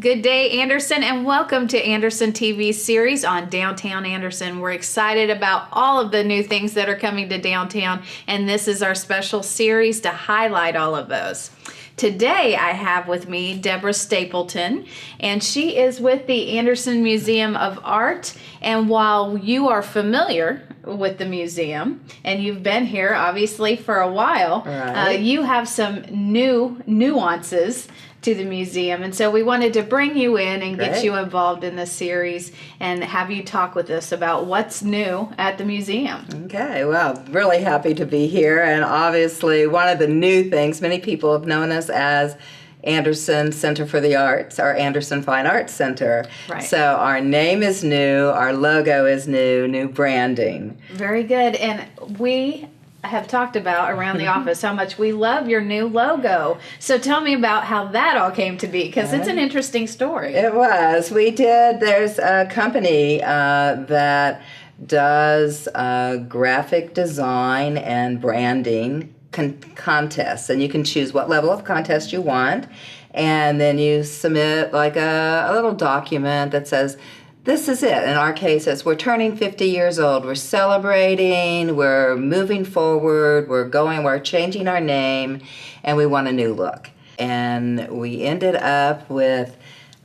Good day, Anderson, and welcome to Anderson TV's series on Downtown Anderson. We're excited about all of the new things that are coming to downtown, and this is our special series to highlight all of those. Today, I have with me Deborah Stapleton, and she is with the Anderson Museum of Art. And while you are familiar with the museum, and you've been here obviously for a while, you have some new nuances to the museum, and so we wanted to bring you in and get you involved in this series and have you talk with us about what's new at the museum. Okay, well, really happy to be here, and obviously one of the new things, many people have known us as Anderson Center for the Arts, our Anderson Fine Arts Center. Right. So our name is new, our logo is new branding. Very good, and we have talked about around the office how much we love your new logo. So tell me about how that all came to be, because it's an interesting story. It was. There's a company that does graphic design and branding contests, and you can choose what level of contest you want, and then you submit like a little document that says, this is it. In our case, it's we're turning 50 years old. We're celebrating. We're moving forward. We're changing our name, and we want a new look. And we ended up with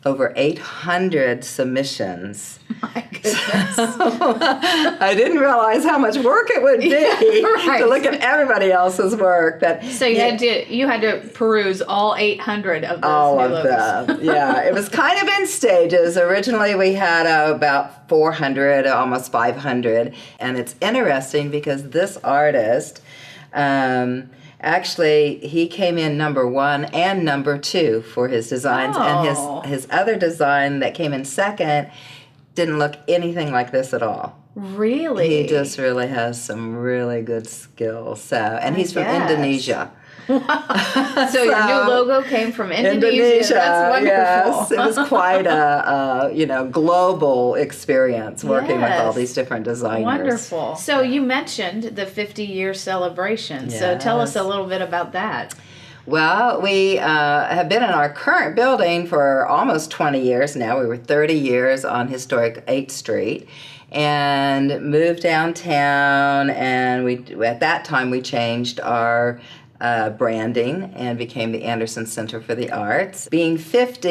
over 800 submissions. My goodness. I didn't realize how much work it would be to look at everybody else's work. So you had to peruse all 800 of those all new of logos. them. Yeah, it was kind of in stages. Originally, we had about 400, almost 500, and it's interesting because this artist. Actually, he came in number 1 and number 2 for his designs, and his other design that came in second didn't look anything like this at all. Really? He just really has some really good skills. And he's from Indonesia. So your new logo came from Indonesia. That's wonderful. Yes, it was quite a global experience working with all these different designers. Wonderful. So you mentioned the 50-year celebration. Yes. So tell us a little bit about that. Well, we have been in our current building for almost 20 years now. We were 30 years on historic 8th Street. And moved downtown, and at that time we changed our branding and became the Anderson Center for the Arts. Being 50,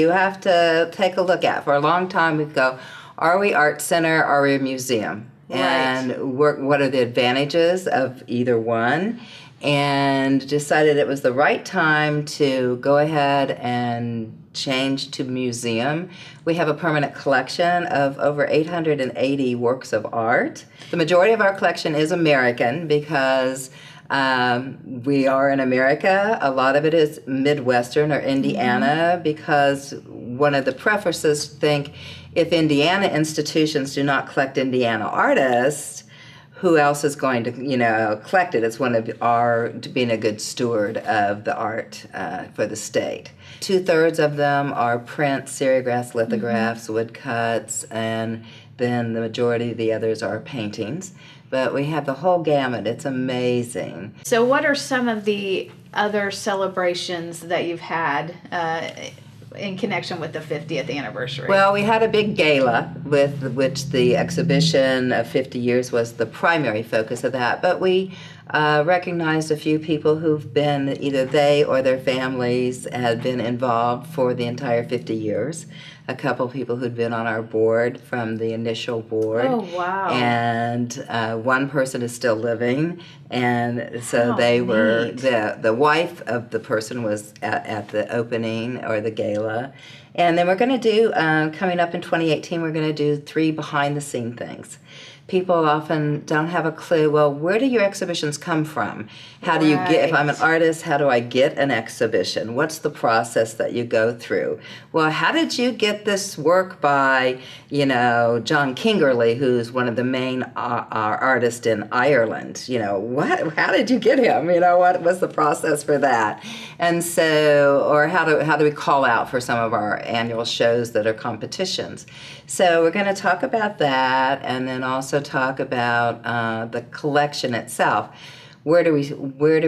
you have to take a look at. For a long time we'd go, are we art center, are we a museum? Right. And what are the advantages of either one? And decided it was the right time to go ahead and change to museum. We have a permanent collection of over 880 works of art. The majority of our collection is American because we are in America. A lot of it is Midwestern or Indiana because one of the prefaces think if Indiana institutions do not collect Indiana artists, who else is going to, collect it? It's one of our being a good steward of the art for the state. 2/3 of them are print, serigraphs, lithographs, woodcuts, and then the majority of the others are paintings. But we have the whole gamut. It's amazing. So what are some of the other celebrations that you've had in connection with the 50th anniversary? Well, we had a big gala with which the exhibition of 50 years was the primary focus of that, but we recognized a few people who've been, either they or their families had been involved for the entire 50 years. A couple people who'd been on our board from the initial board. Oh, wow. And one person is still living, and so they were, the wife of the person was at the opening or the gala. And then we're going to do, coming up in 2018, we're going to do 3 behind-the-scene things. People often don't have a clue, well, where do your exhibitions come from? How do you get, if I'm an artist, how do I get an exhibition? What's the process that you go through? Well, how did you get this work by, John Kingerly, who's one of the main artists in Ireland? How did you get him? What was the process for that? And so, or how do we call out for some of our annual shows that are competitions? So we're going to talk about that, and then also talk about the collection itself. where do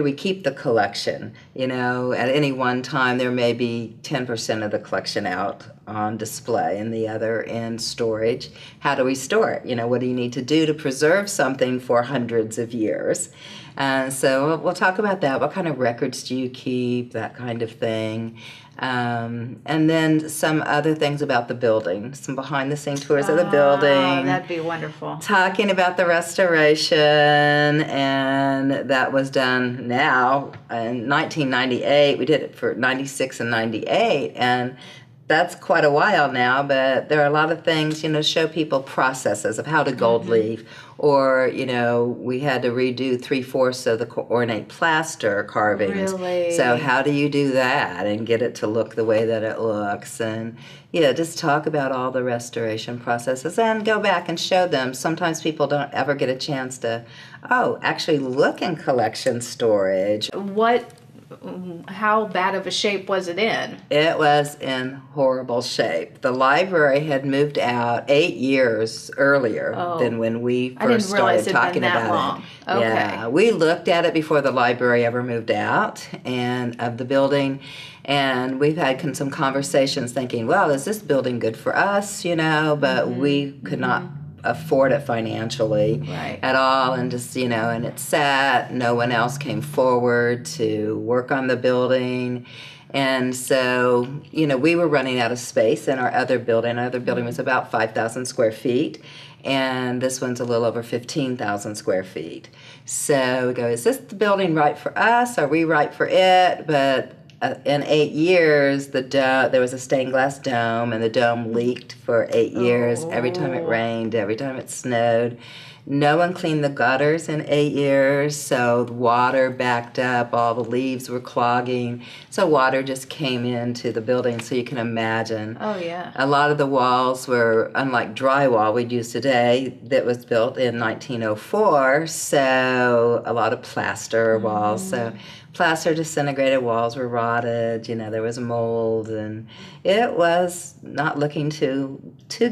we keep the collection? You know, at any one time there may be 10% of the collection out on display and the other in storage. How do we store it? You know, what do you need to do to preserve something for hundreds of years? So we'll talk about that. What kind of records do you keep? That kind of thing. And then some other things about the building, some behind-the-scene tours of the building. That'd be wonderful. Talking about the restoration, and that was done now in 1998. We did it for 96 and 98, and that's quite a while now, but there are a lot of things, you know, show people processes of how to gold leaf, or, you know, we had to redo 3/4 of the ornate plaster carvings. Really? So how do you do that and get it to look the way that it looks? And yeah, just talk about all the restoration processes and go back and show them. Sometimes people don't ever get a chance to, actually look in collection storage. How bad of a shape was it in? It was in horrible shape. The library had moved out 8 years earlier than when we first started talking about it. Okay. Yeah, we looked at it before the library ever moved out and of the building, and we've had some conversations thinking, well, is this building good for us? You know, but we could not afford it financially at all, and just, you know, and it sat. No one else came forward to work on the building, and so, you know, we were running out of space in our other building. Our other building was about 5,000 square feet, and this one's a little over 15,000 square feet. So we go, is this the building right for us? Are we right for it? But in 8 years, there was a stained glass dome, and the dome leaked for 8 years. Every time it rained, every time it snowed. No one cleaned the gutters in 8 years, so the water backed up, all the leaves were clogging. So water just came into the building, so you can imagine. Oh, yeah. A lot of the walls were, unlike drywall we'd use today, that was built in 1904, so a lot of plaster walls. So plaster disintegrated, walls were rotted, you know, there was mold, and it was not looking too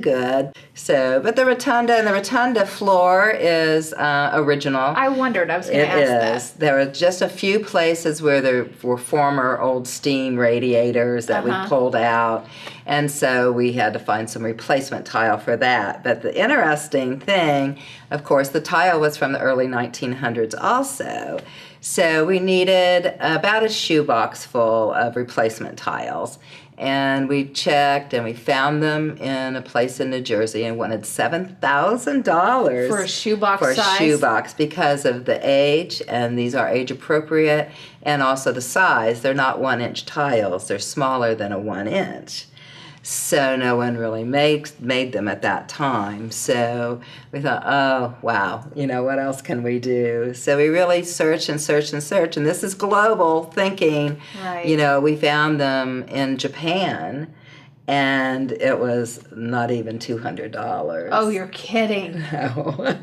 good. So, but the rotunda floor is original. I wondered, I was going to ask that. It is. There were just a few places where there were former old steam radiators that we pulled out, and so we had to find some replacement tile for that. But the interesting thing, of course, the tile was from the early 1900s also. So we needed about a shoebox full of replacement tiles. And we checked and we found them in a place in New Jersey and wanted $7,000 for a shoebox for a size? shoebox because of the age, and these are age appropriate, and also the size. They're not 1-inch tiles, they're smaller than a 1-inch. So no one really made them at that time. So we thought, oh, wow, you know, what else can we do? So we really searched and searched and searched, and this is global thinking. Right. You know, we found them in Japan, and it was not even $200. Oh, you're kidding. No.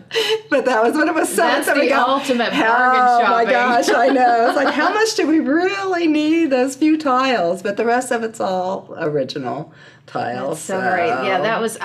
But that was what it was. That's the ultimate bargain shopping. Oh my gosh, I know. It's like, how much do we really need those few tiles? But the rest of it's all original tiles. That's so great. Yeah, that was,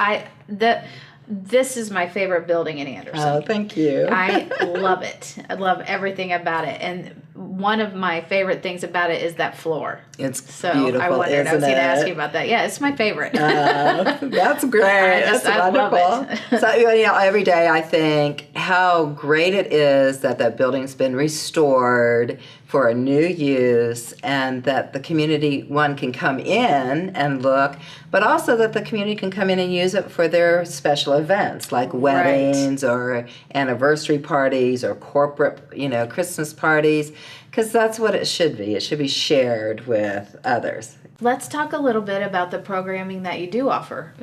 this is my favorite building in Anderson. Oh, thank you. I love it. I love everything about it. And one of my favorite things about it is that floor. It's so beautiful, I wondered, I was going to ask you it? about that. Yeah, it's my favorite. That's great. I love it. So, you know, every day I think how great it is that that building's been restored for a new use, and that the community, one, can come in and look, but also that the community can come in and use it for their special events like weddings or anniversary parties or corporate, you know, Christmas parties, because that's what it should be. It should be shared with others. Let's talk a little bit about the programming that you do offer.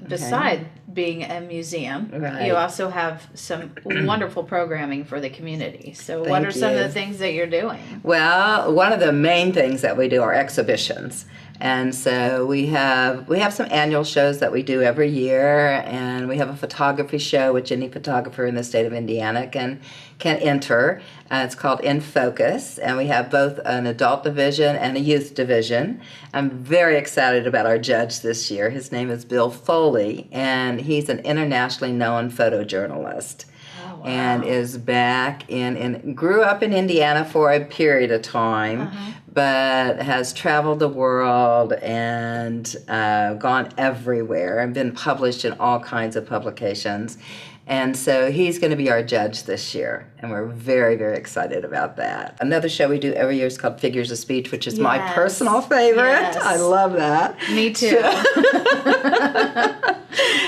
Beside being a museum, you also have some wonderful programming for the community. So what are some of the things that you're doing? Well, one of the main things that we do are exhibitions. And so we have some annual shows that we do every year, and we have a photography show which any photographer in the state of Indiana can enter. It's called In Focus, and we have both an adult division and a youth division. I'm very excited about our judge this year. His name is Bill Foley, and he's an internationally known photojournalist. Oh, and is back in grew up in Indiana for a period of time, but has traveled the world and gone everywhere and been published in all kinds of publications. And so he's going to be our judge this year, and we're very, very excited about that. Another show we do every year is called Figures of Speech, which is my personal favorite. Yes. I love that. Me too.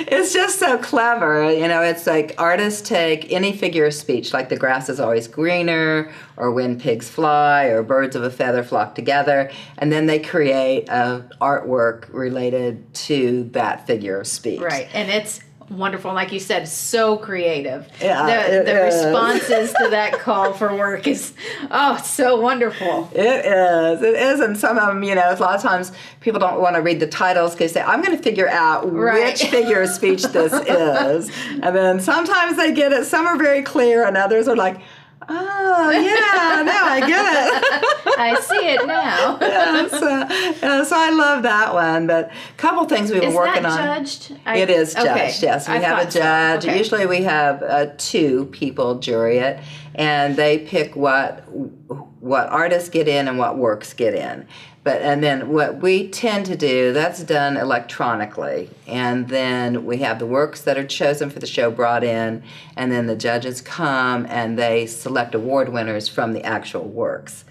It's just so clever. You know, it's like artists take any figure of speech, like the grass is always greener, or when pigs fly, or birds of a feather flock together, and then they create an artwork related to that figure of speech. Right, and it's wonderful. Like you said, so creative. Yeah, the responses to that call for work is, so wonderful. It is, and some of them, you know, a lot of times people don't want to read the titles because they say, I'm going to figure out which figure of speech this is. And then sometimes they get it. Some are very clear, and others are like, oh, yeah, now I get it. I see it now. So I love that one. But a couple things we were working on. Is that judged? It is judged, yes. We have a judge. So. Okay. Usually we have 2 people jury it, and they pick what artists get in and what works get in. And then what we tend to do, that's done electronically. And then we have the works that are chosen for the show brought in, and then the judges come and they select award winners from the actual works.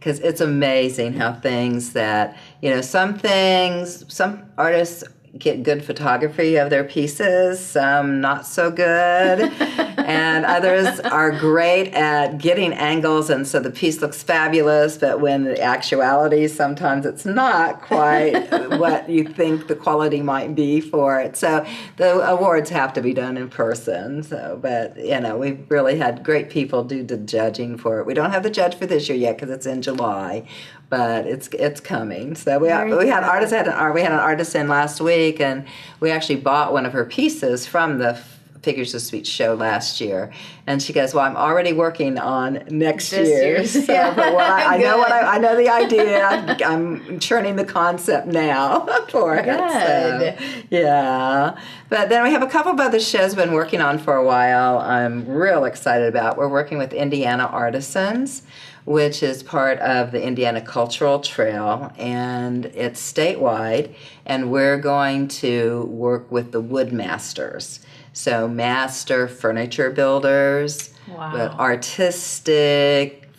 Because it's amazing how things that, you know, some artists get good photography of their pieces, some not so good, and others are great at getting angles, and so the piece looks fabulous, but when the actuality, sometimes it's not quite what you think the quality might be for it. So the awards have to be done in person. But, you know, we've really had great people do the judging for it. We don't have the judge for this year yet because it's in July. But it's coming. So we had an artist in last week, and we actually bought one of her pieces from the Figures of Speech show last year. And she goes, "Well, I'm already working on next year. So, but I know the idea. I'm churning the concept now for it." Good. So, yeah. But then we have a couple of other shows we've been working on for a while. I'm real excited about. We're working with Indiana Artisans, which is part of the Indiana Cultural Trail, and it's statewide, and we're going to work with the wood masters. So master furniture builders, but artistic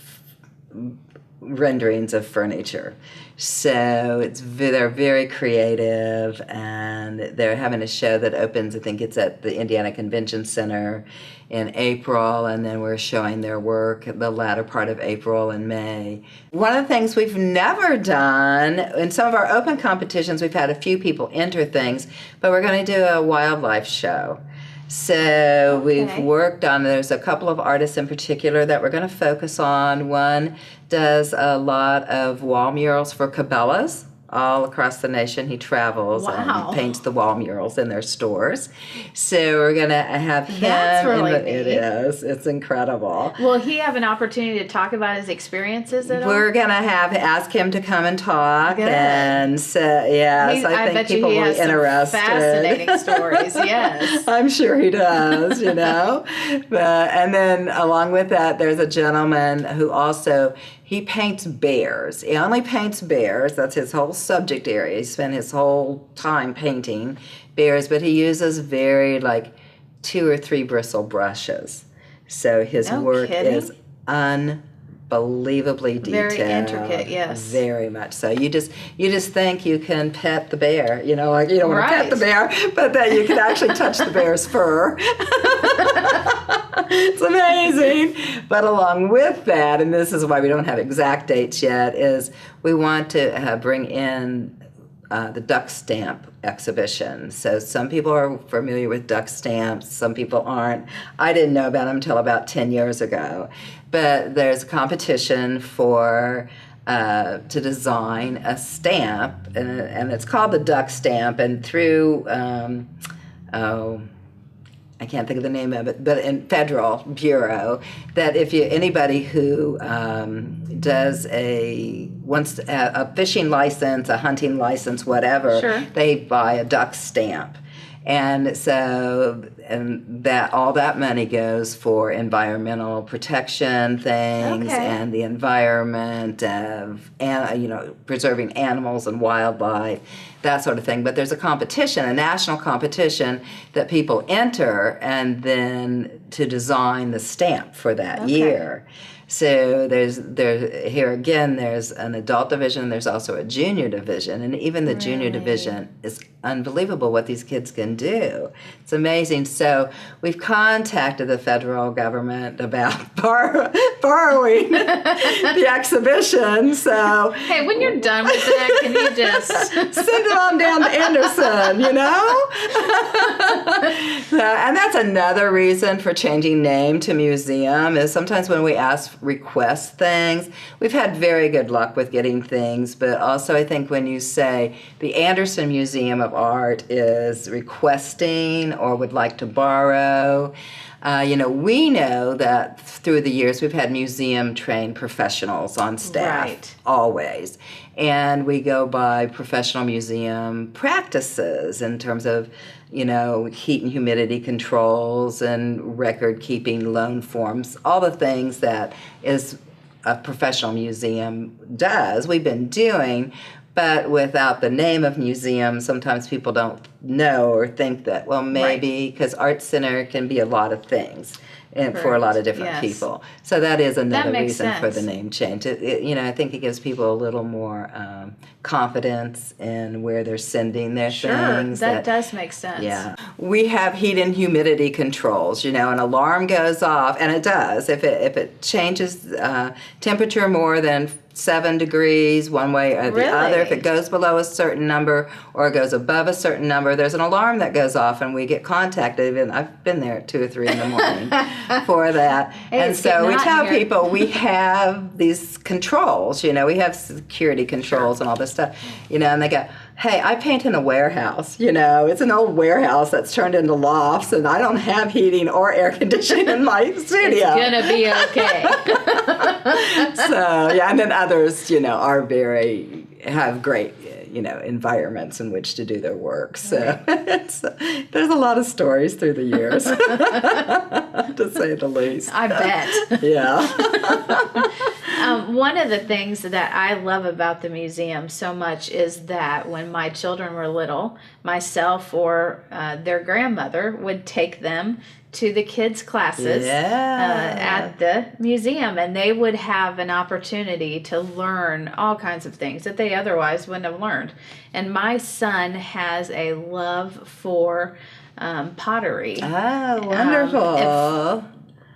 renderings of furniture. So they're very creative, and they're having a show that opens, I think it's at the Indiana Convention Center in April, and then we're showing their work the latter part of April and May. One of the things we've never done, in some of our open competitions, we've had a few people enter things, but we're going to do a wildlife show. So we've worked on, there's a couple of artists in particular that we're going to focus on. One does a lot of wall murals for Cabela's all across the nation. He travels and paints the wall murals in their stores. So we're going to have him. That's really neat. It is. It's incredible. Will he have an opportunity to talk about his experiences at all? We're going to ask him to come and talk. Good. And so, yes, I think people will be interested. Fascinating stories, yes. I'm sure he does, you know. And then along with that, there's a gentleman who also, he paints bears. He only paints bears. That's his whole subject area. He spent his whole time painting bears, but he uses very 2 or 3 bristle brushes. So his work is unbelievably detailed. Very intricate, yes. Very much so. You just think you can pet the bear, you know, like you don't want to pet the bear, but that you can actually touch the bear's fur. It's amazing. But along with that, and this is why we don't have exact dates yet, is we want to bring in the duck stamp exhibition. So some people are familiar with duck stamps, some people aren't. I didn't know about them until about 10 years ago. But there's a competition for to design a stamp, and it's called the duck stamp, and through I can't think of the name of it, but in Federal Bureau, that if anybody who does wants a fishing license, a hunting license, whatever, they buy a duck stamp. And so, and that all that money goes for environmental protection things and the environment of, preserving animals and wildlife, that sort of thing. But there's a competition, a national competition that people enter, and then to design the stamp for that year. So there's an adult division, there's also a junior division, and even the junior division is unbelievable what these kids can do. It's amazing. So we've contacted the federal government about borrowing the exhibition. So hey, when you're done with it, can you just send it on down to Anderson, and that's another reason for changing name to museum is sometimes when we request things, we've had very good luck with getting things, but also I think when you say the Anderson Museum of Art is requesting or would like to borrow, we know that through the years we've had museum-trained professionals on staff, always. And we go by professional museum practices in terms of, heat and humidity controls and record-keeping loan forms, all the things that is a professional museum does, we've been doing. But without the name of museum, sometimes people don't know or think that, well, maybe, because Art Center can be a lot of things and for a lot of different people. So that is another reason for the name change. I think it gives people a little more confidence in where they're sending their things. That does make sense. Yeah. We have heat and humidity controls, an alarm goes off, and it does. If it changes temperature more than 7 degrees one way or the other, if it goes below a certain number or it goes above a certain number, there's an alarm that goes off and we get contacted. And I've been there at 2 or 3 in the morning for that. And so we tell people we have these controls, we have security controls and all this stuff, and they go, hey, I paint in a warehouse, it's an old warehouse that's turned into lofts, and I don't have heating or air conditioning in my studio. It's gonna be okay. So, and then others, have great, environments in which to do their work. So there's a lot of stories through the years, to say the least. I bet. Yeah. One of the things that I love about the museum so much is that when my children were little, myself or their grandmother would take them to the kids' classes at the museum, and they would have an opportunity to learn all kinds of things that they otherwise wouldn't have learned. And my son has a love for pottery. Oh, wonderful.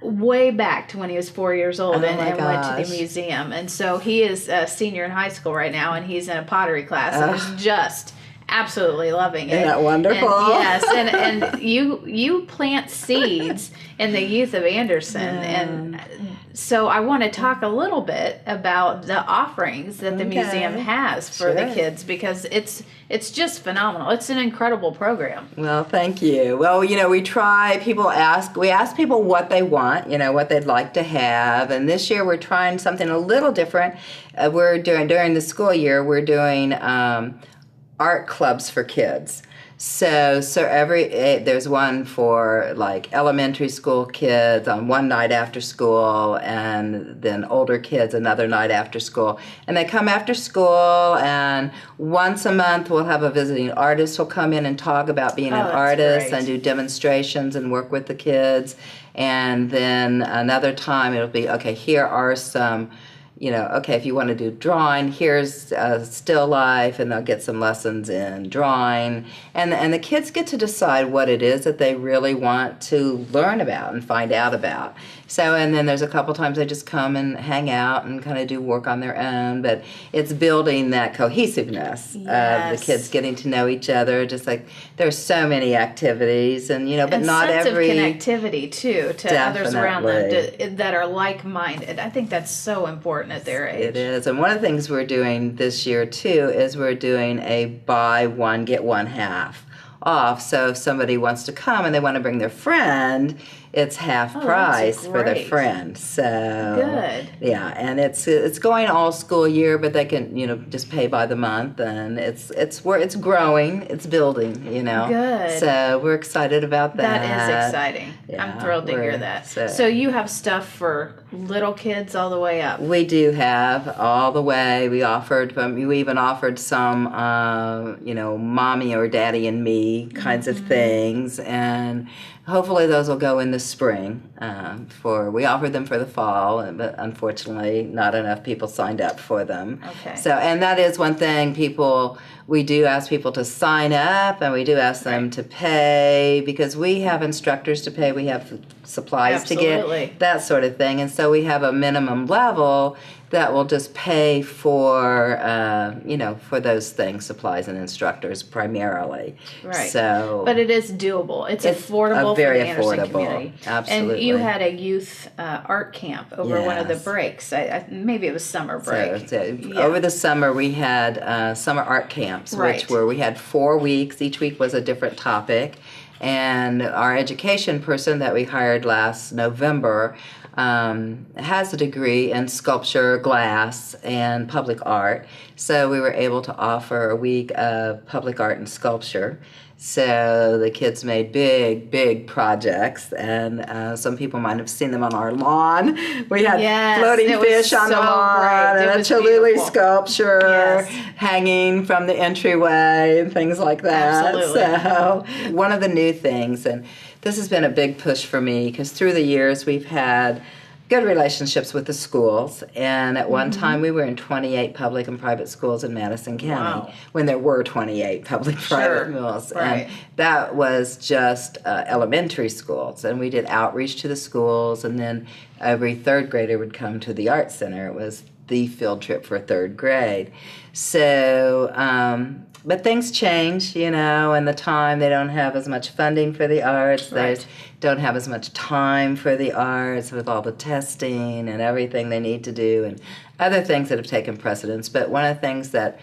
Way back to when he was 4 years old and went to the museum. And so he is a senior in high school right now, and he's in a pottery class, and is just absolutely loving it. Isn't that wonderful? And, yes, and you plant seeds in the youth of Anderson, and so I want to talk a little bit about the offerings that the museum has for the kids, because it's just phenomenal. It's an incredible program. Well, thank you. Well, we ask people what they want, what they'd like to have, and this year we're trying something a little different. During the school year, we're doing art clubs for kids. So there's one for like elementary school kids on one night after school, and then older kids another night after school. And they come after school, and once a month we'll have a visiting artist who'll come in and talk about being an artist and do demonstrations and work with the kids. And then another time it'll be, okay, here are some, if you want to do drawing, here's still life, and they'll get some lessons in drawing. And the kids get to decide what it is that they really want to learn about and find out about. So, and then there's a couple times they just come and hang out and kind of do work on their own, but it's building that cohesiveness of the kids getting to know each other. Just like there's so many activities, and but not every sense of connectivity too to others around them that are like-minded. I think that's so important at their age. It is, and one of the things we're doing this year too is we're doing a buy one get one half off. So if somebody wants to come and they want to bring their friend, it's half Oh, price that's for their great. friend. So Good. yeah, and it's going all school year, but they can just pay by the month, and it's growing, it's building, Good. So we're excited about that. That is exciting. Yeah, I'm thrilled to hear that. So So you have stuff for little kids all the way up. we do have all the way. We even offered some, mommy or daddy and me kinds of things, and hopefully those will go in the spring. We offered them for the fall, but unfortunately not enough people signed up for them. Okay. So, and that is one thing we do ask people to sign up, and we do ask them to pay, because we have instructors to pay, we have supplies to get, that sort of thing. And so we have a minimum level that will just pay for, for those things, supplies and instructors primarily. Right. So, but it is doable. It's affordable very for the Anderson affordable. community. Absolutely. And you had a youth art camp over one of the breaks. Maybe it was summer break. Over the summer, we had summer art camps, we had 4 weeks. Each week was a different topic. And our education person that we hired last November has a degree in sculpture, glass, and public art. So we were able to offer a week of public art and sculpture. So the kids made big projects, and some people might have seen them on our lawn. We had floating fish on the lawn, and a Choluli sculpture hanging from the entryway, and things like that. Absolutely. So one of the new things, and this has been a big push for me, because through the years we've had good relationships with the schools, and at one time we were in 28 public and private schools in Madison County when there were 28 public private schools. And that was just elementary schools, and we did outreach to the schools, and then every third grader would come to the art center. It was the field trip for third grade. So but things change, and the time, they don't have as much funding for the arts. They don't have as much time for the arts with all the testing and everything they need to do, and other things that have taken precedence. But one of the things that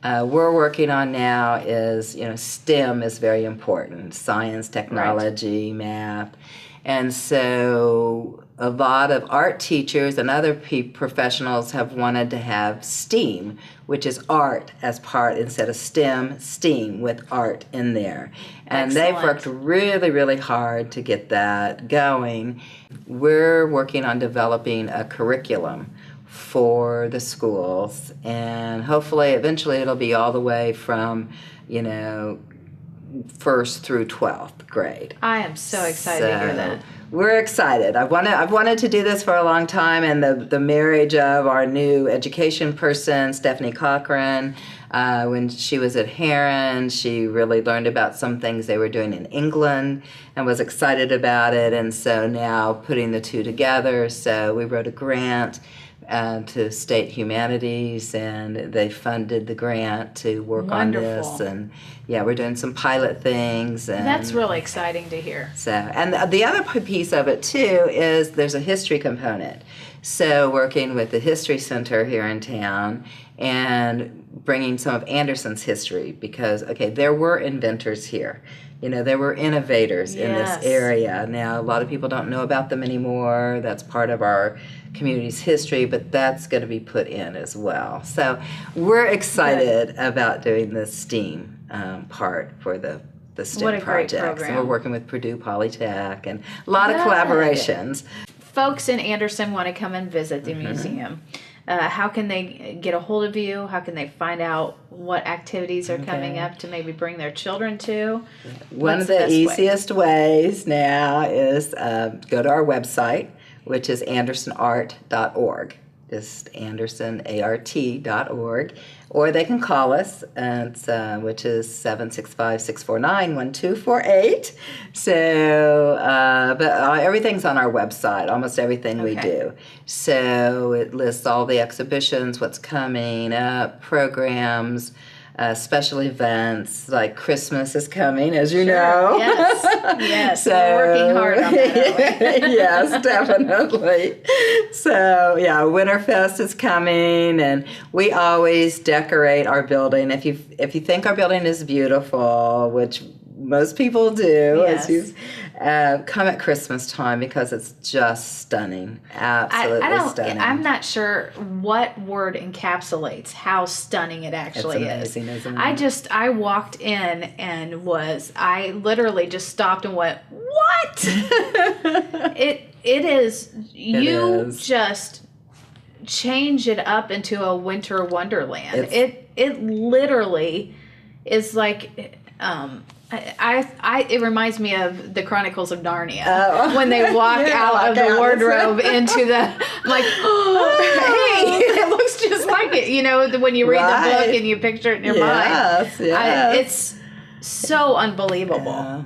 we're working on now is, STEM is very important: science, technology, math. And so a lot of art teachers and other professionals have wanted to have STEAM, which is art as part, instead of STEM, STEAM with art in there. And they've worked really hard to get that going. We're working on developing a curriculum for the schools, and hopefully eventually it'll be all the way from, first through 12th grade. I am so excited to hear that. We're excited. I've wanted to do this for a long time, and the marriage of our new education person, Stephanie Cochran, when she was at Heron, she really learned about some things they were doing in England and was excited about it, and so now putting the two together, so we wrote a grant to State Humanities, and they funded the grant to work on this, and we're doing some pilot things, and that's really exciting to hear. So, and the other piece of it too is there's a history component. So working with the History Center here in town and bringing some of Anderson's history, because there were inventors here. There were innovators in this area. Now, a lot of people don't know about them anymore. That's part of our community's history, but that's going to be put in as well. So we're excited about doing the STEAM part for the STEM projects. And we're working with Purdue Polytech and a lot of collaborations. Folks in Anderson want to come and visit the museum. How can they get a hold of you? How can they find out what activities are coming up to maybe bring their children to? One of the easiest ways now is go to our website, which is andersonart.org. Just andersonart.org. Or they can call us, which is 765-649-1248. So, but everything's on our website, almost everything we do. So it lists all the exhibitions, what's coming up, programs, special events, like Christmas is coming, as you know. Yes, so, we're working hard on that. Yes, definitely. So, Winterfest is coming, and we always decorate our building. If you think our building is beautiful, which most people do. Yes. Come at Christmas time because it's just stunning. Absolutely stunning. I'm not sure what word encapsulates how stunning it actually it's amazing, is. isn't it? I walked in and I literally just stopped and went, what? It is, just change it up into a winter wonderland. It literally is like, it reminds me of the Chronicles of Narnia when they walk out of the wardrobe into the, I'm like, oh, hey, it looks just like it. You know, when you read the book and you picture it in your mind. Yes. It's so unbelievable.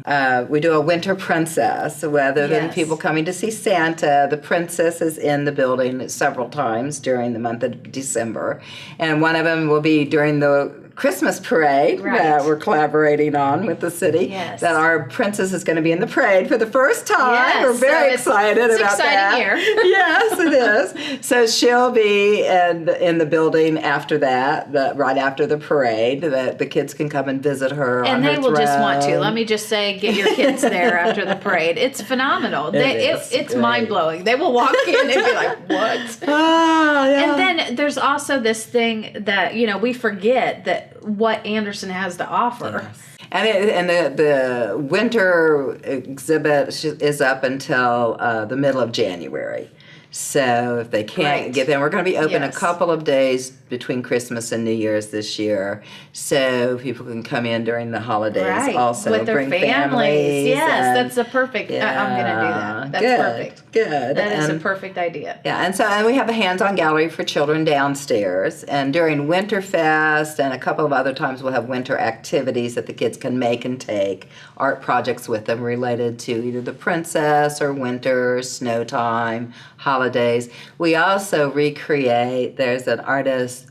We do a winter princess. Rather than people coming to see Santa, the princess is in the building several times during the month of December. And one of them will be during the Christmas parade that we're collaborating on with the city. That our princess is going to be in the parade for the first time. We're very excited about that. Year. Yes, it is. So she'll be in the building after that, right after the parade. That the kids can come and visit her. And they will just want to. throne. Let me just say, get your kids there after the parade. It's phenomenal. It's mind blowing. They will walk in and be like, "What?" And then there's also this thing that we forget that what Anderson has to offer. And the winter exhibit is up until the middle of January. So if they can't get there, we're going to be open a couple of days between Christmas and New Year's this year, so people can come in during the holidays also. With their bring families. Yes, that's a perfect, I'm going to do that. That's perfect. Good. That is a perfect idea. Yeah, and we have a hands-on gallery for children downstairs, and during Winterfest and a couple of other times we'll have winter activities that the kids can make and take, art projects with them related to either the princess or winter, snow time, holidays. We also recreate, there's an artist,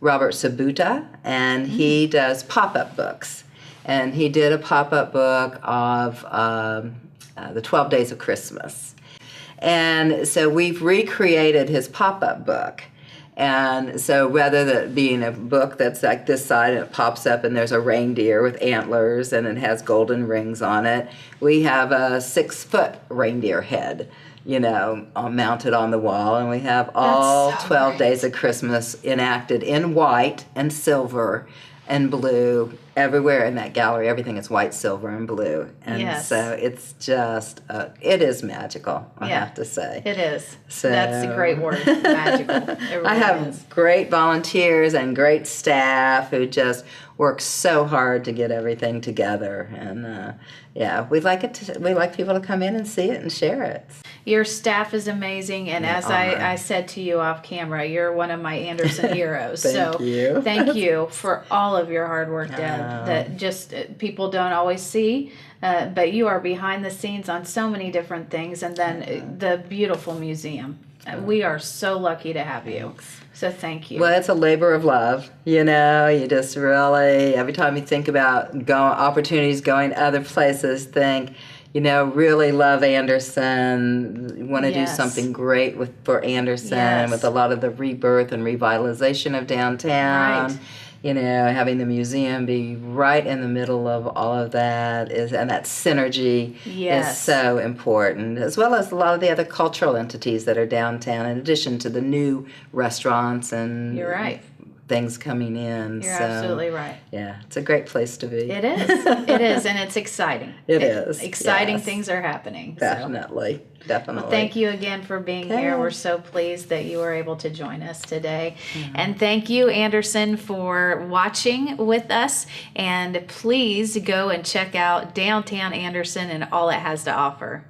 Robert Sabuta, and he does pop-up books. And he did a pop-up book of the 12 Days of Christmas. And so we've recreated his pop-up book. And so rather than being a book that's like this side and it pops up and there's a reindeer with antlers and it has golden rings on it, we have a 6-foot reindeer head, mounted on the wall. And we have all 12 Days of Christmas enacted in white and silver and blue. Everywhere in that gallery, everything is white, silver, and blue. And so it's just, it is magical, I have to say. It is. So, that's a great word, magical. It really I have great volunteers and great staff who just work so hard to get everything together. And we like people to come in and see it and share it. Your staff is amazing, and as I said to you off camera, you're one of my Anderson heroes. Thank you for all of your hard work, Deb, that just people don't always see, but you are behind the scenes on so many different things, and then the beautiful museum. We are so lucky to have you. So thank you. Well, it's a labor of love. You just really, every time you think about opportunities going other places, think, really love Anderson, want to do something great for Anderson with a lot of the rebirth and revitalization of downtown. Having the museum be right in the middle of all of that and that synergy is so important, as well as a lot of the other cultural entities that are downtown, in addition to the new restaurants and things coming in. You're absolutely right. Yeah, it's a great place to be. It is. It is, and it's exciting. It is. Exciting things are happening. Definitely. Definitely. Well, thank you again for being here. We're so pleased that you were able to join us today. And thank you, Anderson, for watching with us. And please go and check out Downtown Anderson and all it has to offer.